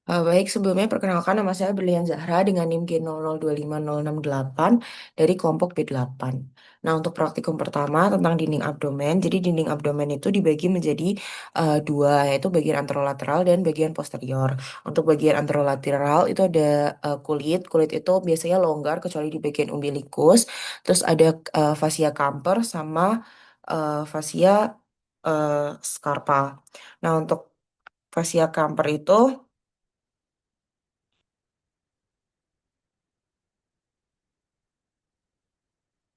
Baik, sebelumnya perkenalkan nama saya Berlian Zahra dengan NIM G00250668 dari kelompok B8. Nah, untuk praktikum pertama tentang dinding abdomen, jadi dinding abdomen itu dibagi menjadi dua, yaitu bagian anterolateral dan bagian posterior. Untuk bagian anterolateral itu ada kulit itu biasanya longgar kecuali di bagian umbilikus, terus ada fascia camper sama fascia uh, scarpa. Nah, untuk fascia camper itu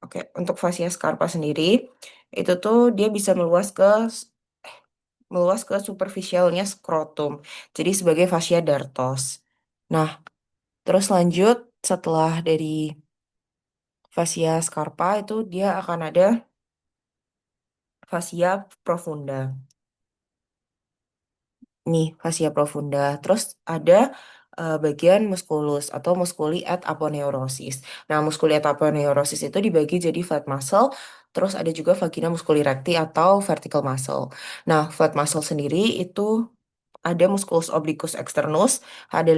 Oke, untuk fascia scarpa sendiri itu tuh dia bisa meluas ke superficialnya skrotum. Jadi sebagai fascia dartos. Nah, terus lanjut setelah dari fascia scarpa itu dia akan ada fascia profunda. Nih, fascia profunda. Terus ada bagian musculus atau musculi at aponeurosis. Nah, musculi at aponeurosis itu dibagi jadi flat muscle, terus ada juga vagina musculi recti atau vertical muscle. Nah, flat muscle sendiri itu ada musculus obliquus externus, ada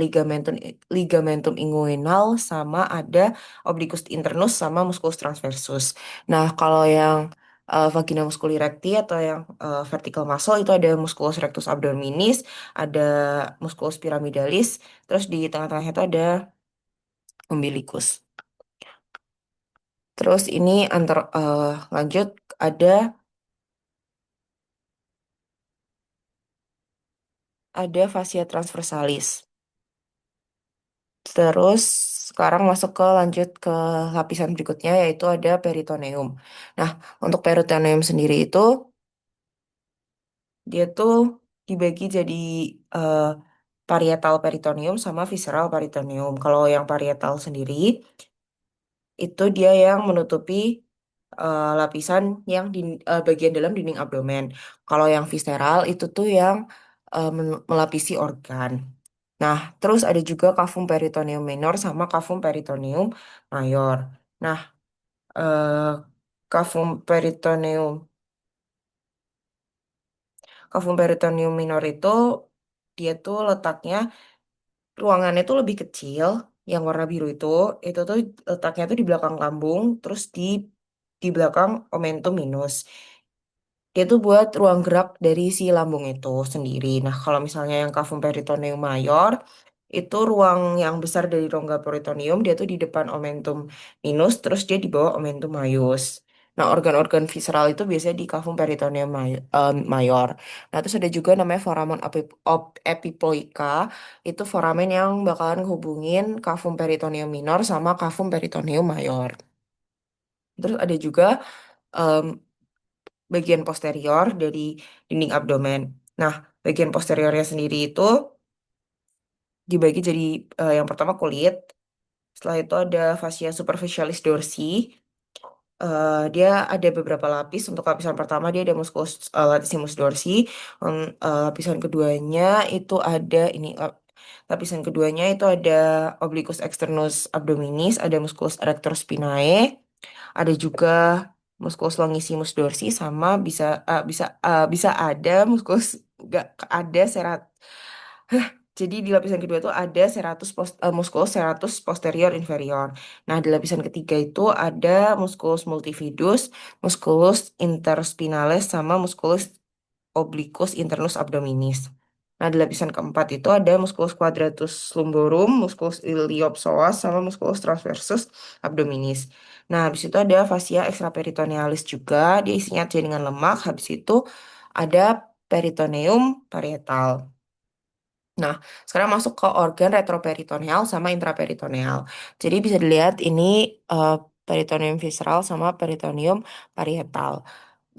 ligamentum inguinal, sama ada obliquus internus sama musculus transversus. Nah, kalau yang vagina musculi recti atau yang vertical muscle itu ada musculus rectus abdominis, ada musculus pyramidalis, terus di tengah-tengahnya itu ada umbilicus. Terus ini lanjut ada fascia transversalis. Terus sekarang masuk ke lanjut ke lapisan berikutnya yaitu ada peritoneum. Nah, untuk peritoneum sendiri itu dia tuh dibagi jadi eh, parietal peritoneum sama visceral peritoneum. Kalau yang parietal sendiri itu dia yang menutupi lapisan yang di bagian dalam dinding abdomen. Kalau yang visceral itu tuh yang melapisi organ. Nah, terus ada juga kafum peritoneum minor sama kafum peritoneum mayor. Nah, eh, kafum peritoneum, kafum peritoneum minor itu dia tuh letaknya ruangannya tuh lebih kecil, yang warna biru itu tuh letaknya tuh di belakang lambung, terus di belakang omentum minus. Dia tuh buat ruang gerak dari si lambung itu sendiri. Nah, kalau misalnya yang cavum peritoneum mayor, itu ruang yang besar dari rongga peritoneum, dia tuh di depan omentum minus, terus dia di bawah omentum maius. Nah, organ-organ visceral itu biasanya di cavum peritoneum mayor. Nah, terus ada juga namanya foramen epiploica. Itu foramen yang bakalan hubungin cavum peritoneum minor sama cavum peritoneum mayor. Terus ada juga em, bagian posterior dari dinding abdomen. Nah, bagian posteriornya sendiri itu dibagi jadi yang pertama kulit, setelah itu ada fascia superficialis dorsi. Dia ada beberapa lapis. Untuk lapisan pertama dia ada musculus latissimus dorsi. Lapisan keduanya itu ada lapisan keduanya itu ada obliquus externus abdominis, ada musculus erector spinae, ada juga musculus longissimus dorsi sama bisa ada musculus nggak ada serat. Jadi di lapisan kedua itu ada musculus serratus posterior inferior. Nah, di lapisan ketiga itu ada musculus multifidus, musculus interspinalis sama musculus obliquus internus abdominis. Nah, di lapisan keempat itu ada musculus quadratus lumborum, musculus iliopsoas, sama musculus transversus abdominis. Nah, habis itu ada fascia extraperitonealis juga, dia isinya jaringan lemak. Habis itu ada peritoneum parietal. Nah, sekarang masuk ke organ retroperitoneal sama intraperitoneal. Jadi bisa dilihat ini eh, peritoneum visceral sama peritoneum parietal.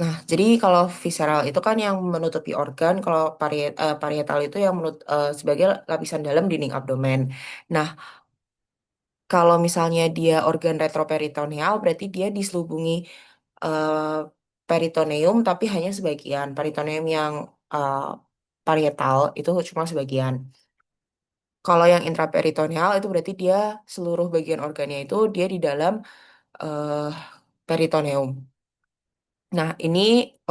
Nah, jadi kalau visceral itu kan yang menutupi organ, kalau parietal itu yang sebagai lapisan dalam dinding abdomen. Nah, kalau misalnya dia organ retroperitoneal, berarti dia diselubungi eh, peritoneum, tapi hanya sebagian. Peritoneum yang eh, parietal itu cuma sebagian. Kalau yang intraperitoneal itu berarti dia seluruh bagian organnya itu dia di dalam eh, peritoneum. Nah, ini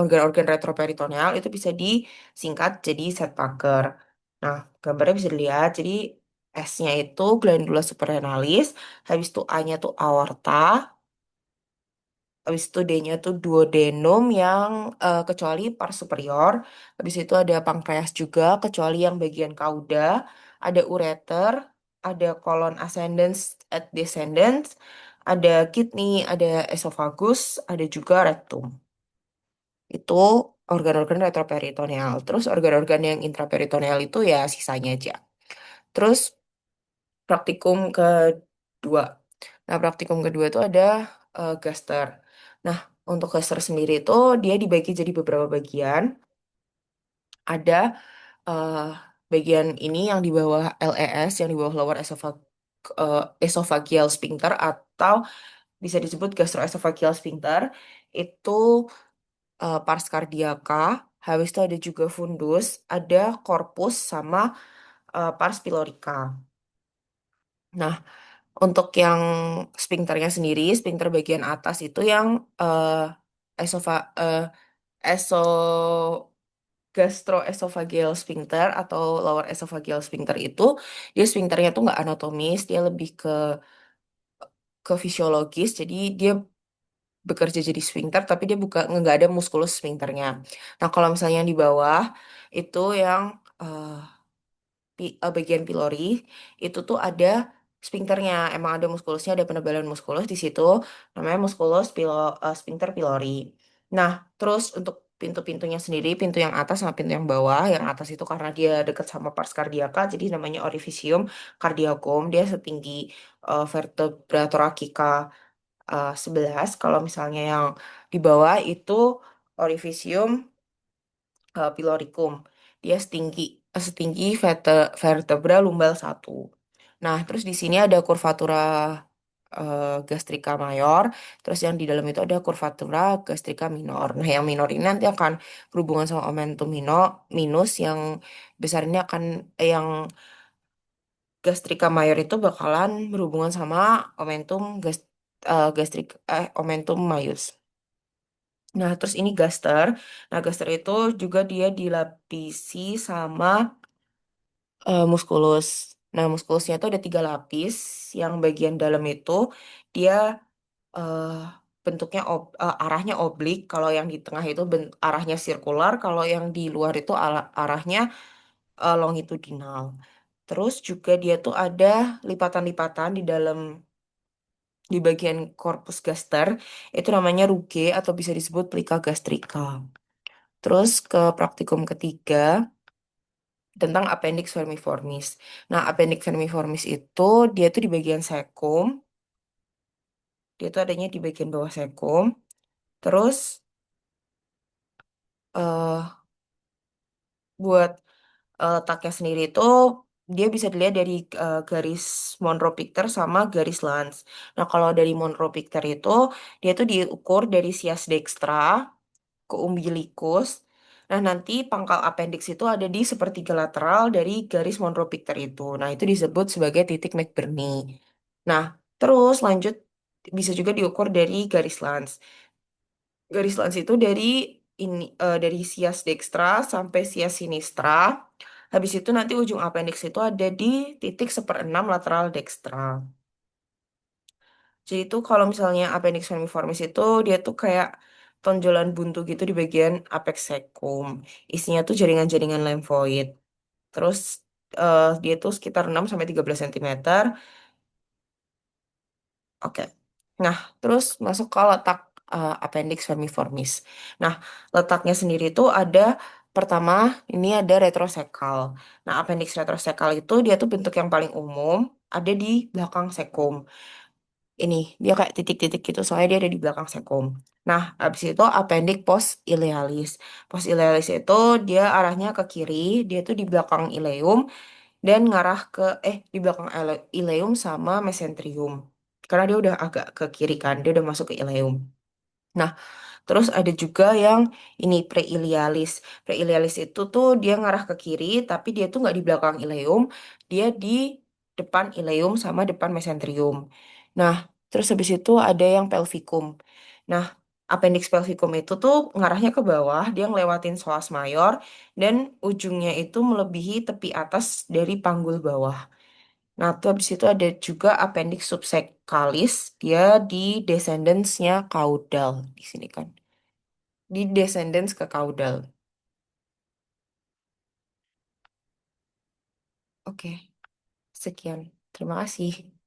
organ-organ retroperitoneal itu bisa disingkat jadi Sedpaker. Nah, gambarnya bisa dilihat. Jadi S-nya itu glandula supranalis, habis itu A-nya tuh aorta, habis itu D-nya tuh duodenum yang kecuali pars superior, habis itu ada pankreas juga kecuali yang bagian kauda, ada ureter, ada colon ascendens et descendens, ada kidney, ada esophagus, ada juga rectum. Itu organ-organ retroperitoneal. Terus organ-organ yang intraperitoneal itu ya sisanya aja. Terus praktikum kedua. Nah, praktikum kedua itu ada gaster. Nah, untuk gaster sendiri itu dia dibagi jadi beberapa bagian. Ada eh, bagian ini yang di bawah LES, yang di bawah lower esophageal sphincter atau bisa disebut gastroesophageal sphincter. Itu pars cardiaca, habis itu ada juga fundus, ada corpus sama pars pylorica. Nah, untuk yang sphincternya sendiri, sphincter bagian atas itu yang eh esova eh, eso gastroesophageal sphincter atau lower esophageal sphincter itu dia sphincternya tuh nggak anatomis, dia lebih ke fisiologis, jadi dia bekerja jadi sphincter tapi dia buka nggak ada muskulus sphincternya. Nah, kalau misalnya yang di bawah itu yang eh, bagian pylori itu tuh ada sphincternya, emang ada muskulusnya, ada penebalan muskulus di situ, namanya sphincter pylori. Nah, terus untuk pintu-pintunya sendiri, pintu yang atas sama pintu yang bawah, yang atas itu karena dia dekat sama pars cardiaca jadi namanya orificium cardiacum, dia setinggi vertebra thoracica 11. Kalau misalnya yang di bawah itu orificium pyloricum. Dia setinggi vertebra lumbal satu. Nah, terus di sini ada kurvatura gastrika mayor, terus yang di dalam itu ada kurvatura gastrika minor. Nah, yang minor ini nanti akan berhubungan sama omentum minus, yang besar ini akan yang gastrika mayor itu bakalan berhubungan sama omentum gastrik omentum maius. Nah, terus ini gaster. Nah, gaster itu juga dia dilapisi sama muskulus. Nah, muskulusnya itu ada 3 lapis. Yang bagian dalam itu dia eh, bentuknya arahnya oblik. Kalau yang di tengah itu arahnya sirkular. Kalau yang di luar itu arahnya longitudinal. Terus juga dia tuh ada lipatan-lipatan di dalam di bagian korpus gaster. Itu namanya ruge atau bisa disebut plika gastrika. Terus ke praktikum ketiga tentang appendix vermiformis. Nah, appendix vermiformis itu dia tuh di bagian sekum, dia tuh adanya di bagian bawah sekum. Terus eh buat letaknya sendiri itu dia bisa dilihat dari garis Monro-Picter sama garis Lanz. Nah, kalau dari Monro-Picter itu dia tuh diukur dari sias dextra ke umbilikus. Nah, nanti pangkal appendix itu ada di sepertiga lateral dari garis Monro-Picter itu. Nah, itu disebut sebagai titik McBurney. Nah, terus lanjut bisa juga diukur dari garis lans. Garis lans itu dari dari sias dextra sampai sias sinistra. Habis itu nanti ujung appendix itu ada di titik 1/6 lateral dextra. Jadi itu kalau misalnya appendix vermiformis itu dia tuh kayak tonjolan buntu gitu di bagian apex cecum. Isinya tuh jaringan-jaringan limfoid. Terus dia tuh sekitar 6 sampai 13 cm. Oke. Nah, terus masuk ke letak appendix vermiformis. Nah, letaknya sendiri itu ada pertama ini ada retroseccal. Nah, appendix retroseccal itu dia tuh bentuk yang paling umum ada di belakang sekum. Ini dia kayak titik-titik gitu soalnya dia ada di belakang sekum. Nah, habis itu appendix post ilealis. Post ilealis itu dia arahnya ke kiri, dia tuh di belakang ileum dan ngarah ke di belakang ileum sama mesenterium. Karena dia udah agak ke kiri kan, dia udah masuk ke ileum. Nah, terus ada juga yang ini preilialis. Preilialis itu tuh dia ngarah ke kiri, tapi dia tuh nggak di belakang ileum, dia di depan ileum sama depan mesenterium. Nah, terus habis itu ada yang pelvikum. Nah, appendix pelvicum itu tuh ngarahnya ke bawah, dia ngelewatin psoas mayor, dan ujungnya itu melebihi tepi atas dari panggul bawah. Nah, tuh habis itu ada juga appendix subsacchalis, dia di descendants-nya caudal di sini kan. Di descendants ke caudal. Oke, sekian. Terima kasih.